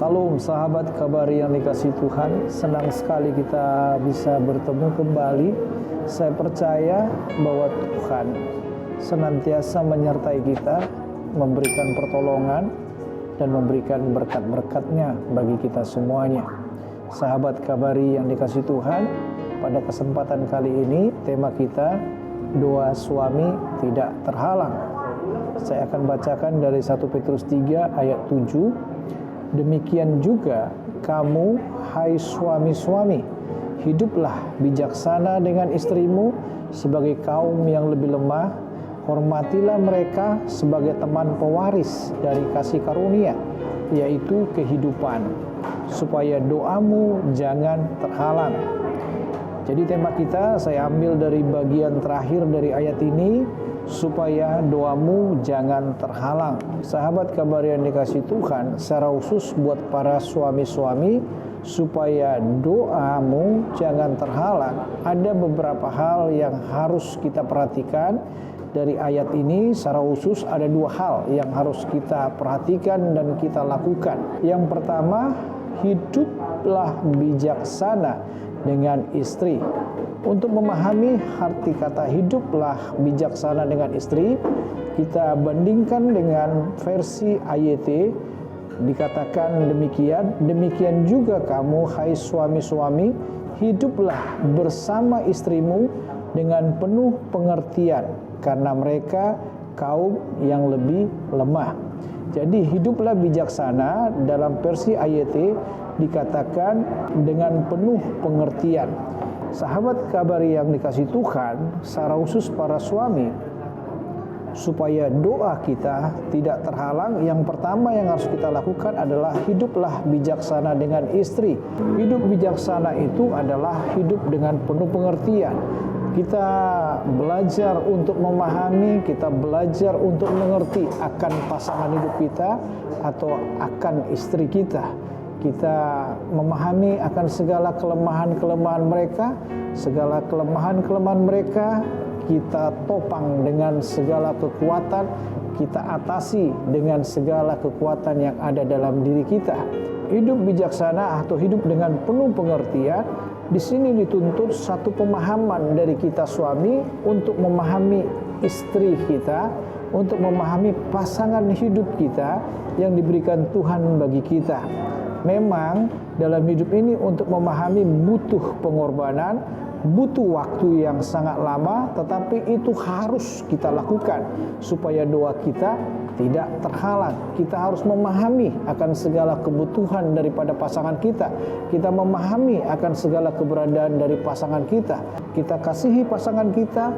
Shalom sahabat kabar yang dikasih Tuhan, senang sekali kita bisa bertemu kembali. Saya percaya bahwa Tuhan senantiasa menyertai kita, memberikan pertolongan dan memberikan berkat-berkat-Nya bagi kita semuanya. Sahabat kabari yang dikasih Tuhan, pada kesempatan kali ini tema kita doa suami tidak terhalang. Saya akan bacakan dari 1 Petrus 3 ayat 7. Demikian juga kamu, hai suami-suami, hiduplah bijaksana dengan istrimu sebagai kaum yang lebih lemah. Hormatilah mereka sebagai teman pewaris dari kasih karunia, yaitu kehidupan, supaya doamu jangan terhalang. Jadi tema kita saya ambil dari bagian terakhir dari ayat ini, supaya doamu jangan terhalang. Sahabat kabar yang dikasih Tuhan, secara khusus buat para suami-suami, supaya doamu jangan terhalang. Ada beberapa hal yang harus kita perhatikan dari ayat ini. Secara khusus ada dua hal yang harus kita perhatikan dan kita lakukan. Yang pertama, hiduplah bijaksana dengan istri. Untuk memahami arti kata hiduplah bijaksana dengan istri, kita bandingkan dengan versi AYT. Dikatakan demikian juga kamu, hai suami-suami, hiduplah bersama istrimu dengan penuh pengertian, karena mereka kaum yang lebih lemah. Jadi hiduplah bijaksana dalam versi AYT dikatakan dengan penuh pengertian. Sahabat kabar yang dikasih Tuhan, secara khusus para suami, supaya doa kita tidak terhalang, yang pertama yang harus kita lakukan adalah hiduplah bijaksana dengan istri. Hidup bijaksana itu adalah hidup dengan penuh pengertian. Kita belajar untuk memahami, kita belajar untuk mengerti akan pasangan hidup kita atau akan istri kita. Kita memahami akan segala kelemahan-kelemahan mereka, segala kelemahan-kelemahan mereka kita topang dengan segala kekuatan, kita atasi dengan segala kekuatan yang ada dalam diri kita. Hidup bijaksana atau hidup dengan penuh pengertian, di sini dituntut satu pemahaman dari kita suami untuk memahami istri kita, untuk memahami pasangan hidup kita yang diberikan Tuhan bagi kita. Memang dalam hidup ini untuk memahami butuh pengorbanan, butuh waktu yang sangat lama, tetapi itu harus kita lakukan supaya doa kita tidak terhalang. Kita harus memahami akan segala kebutuhan daripada pasangan kita. Kita memahami akan segala keberadaan dari pasangan kita. Kita kasihi pasangan kita,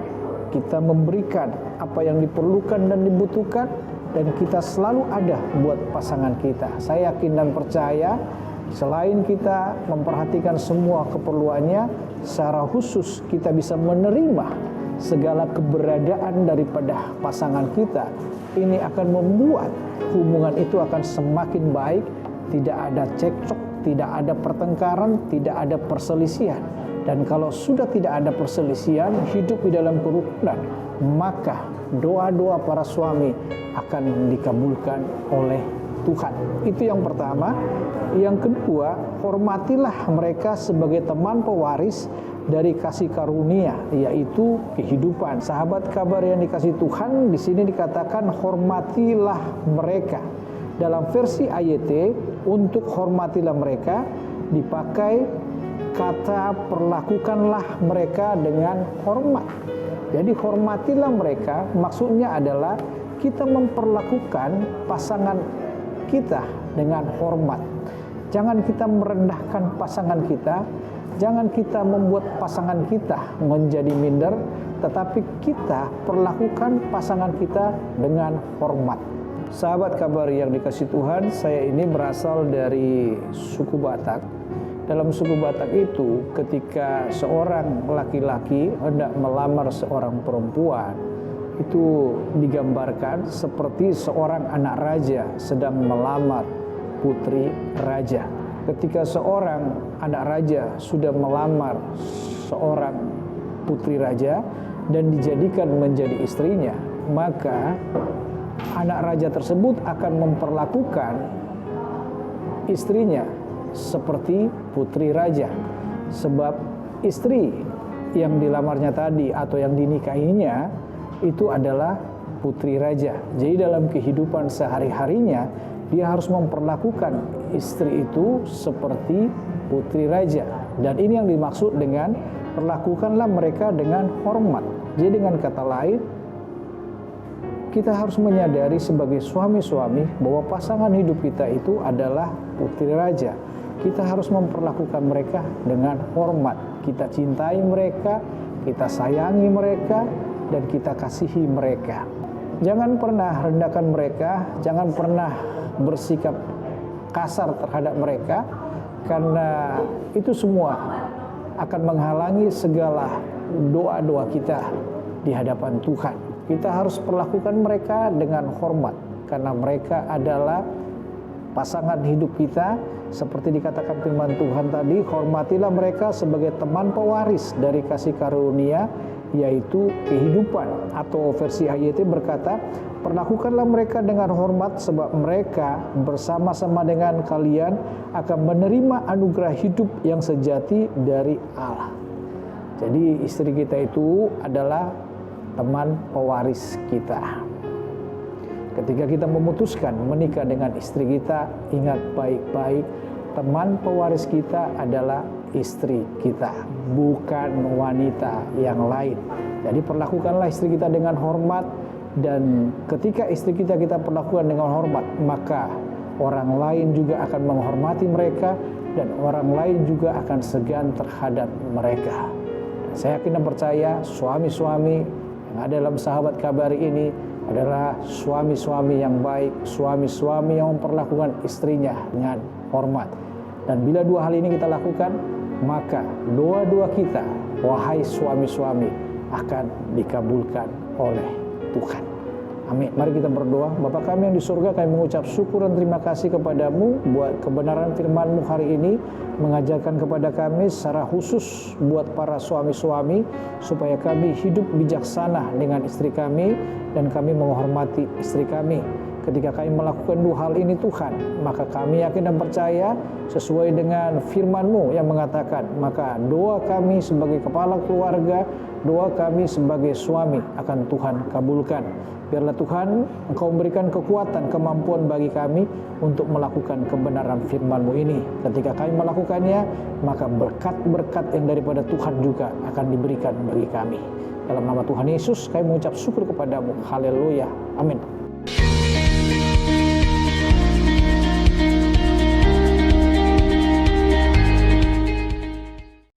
kita memberikan apa yang diperlukan dan dibutuhkan, dan kita selalu ada buat pasangan kita. Saya yakin dan percaya, selain kita memperhatikan semua keperluannya, secara khusus kita bisa menerima segala keberadaan daripada pasangan kita. Ini akan membuat hubungan itu akan semakin baik, tidak ada cekcok, tidak ada pertengkaran, tidak ada perselisihan. Dan kalau sudah tidak ada perselisihan, hidup di dalam kerukunan, maka doa-doa para suami akan dikabulkan oleh Tuhan. Itu yang pertama. Yang kedua, hormatilah mereka sebagai teman pewaris dari kasih karunia, yaitu kehidupan. Sahabat kabar yang dikasih Tuhan, di sini dikatakan hormatilah mereka. Dalam versi AYT, untuk hormatilah mereka dipakai kata perlakukanlah mereka dengan hormat. Jadi hormatilah mereka maksudnya adalah kita memperlakukan pasangan kita dengan hormat. Jangan kita merendahkan pasangan kita, jangan kita membuat pasangan kita menjadi minder, tetapi kita perlakukan pasangan kita dengan hormat. Sahabat kabar yang dikasih Tuhan, saya ini berasal dari suku Batak. Dalam suku Batak itu, ketika seorang laki-laki hendak melamar seorang perempuan, itu digambarkan seperti seorang anak raja sedang melamar putri raja. Ketika seorang anak raja sudah melamar seorang putri raja dan dijadikan menjadi istrinya, maka anak raja tersebut akan memperlakukan istrinya seperti putri raja. Sebab istri yang dilamarnya tadi atau yang dinikahinya itu adalah putri raja. Jadi dalam kehidupan sehari-harinya dia harus memperlakukan istri itu seperti putri raja. Dan ini yang dimaksud dengan perlakukanlah mereka dengan hormat. Jadi dengan kata lain, kita harus menyadari sebagai suami-suami bahwa pasangan hidup kita itu adalah putri raja. Kita harus memperlakukan mereka dengan hormat. Kita cintai mereka, kita sayangi mereka, dan kita kasihi mereka. Jangan pernah rendahkan mereka, jangan pernah bersikap kasar terhadap mereka, karena itu semua akan menghalangi segala doa-doa kita di hadapan Tuhan. Kita harus perlakukan mereka dengan hormat, karena mereka adalah pasangan hidup kita. Seperti dikatakan firman Tuhan tadi, hormatilah mereka sebagai teman pewaris dari kasih karunia, yaitu kehidupan. Atau versi HYT berkata, perlakukanlah mereka dengan hormat sebab mereka bersama-sama dengan kalian akan menerima anugerah hidup yang sejati dari Allah. Jadi istri kita itu adalah teman pewaris kita. Ketika kita memutuskan menikah dengan istri kita, ingat baik-baik, teman pewaris kita adalah istri kita, bukan wanita yang lain. Jadi perlakukanlah istri kita dengan hormat, dan ketika istri kita perlakukan dengan hormat, maka orang lain juga akan menghormati mereka, dan orang lain juga akan segan terhadap mereka. Dan saya yakin dan percaya suami-suami yang ada dalam sahabat kabari ini adalah suami-suami yang baik, suami-suami yang memperlakukan istrinya dengan hormat. Dan bila dua hal ini kita lakukan, maka doa-doa kita, wahai suami-suami, akan dikabulkan oleh Tuhan. Amin. Mari kita berdoa. Bapa kami yang di surga, kami mengucap syukur dan terima kasih kepadamu buat kebenaran firman-Mu hari ini, mengajarkan kepada kami secara khusus buat para suami-suami, supaya kami hidup bijaksana dengan istri kami, dan kami menghormati istri kami. Ketika kami melakukan dua hal ini Tuhan, maka kami yakin dan percaya sesuai dengan firman-Mu yang mengatakan, maka doa kami sebagai kepala keluarga, doa kami sebagai suami akan Tuhan kabulkan. Biarlah Tuhan Engkau memberikan kekuatan, kemampuan bagi kami untuk melakukan kebenaran firman-Mu ini. Ketika kami melakukannya, maka berkat-berkat yang daripada Tuhan juga akan diberikan bagi kami. Dalam nama Tuhan Yesus kami mengucap syukur kepadamu. Haleluya. Amin.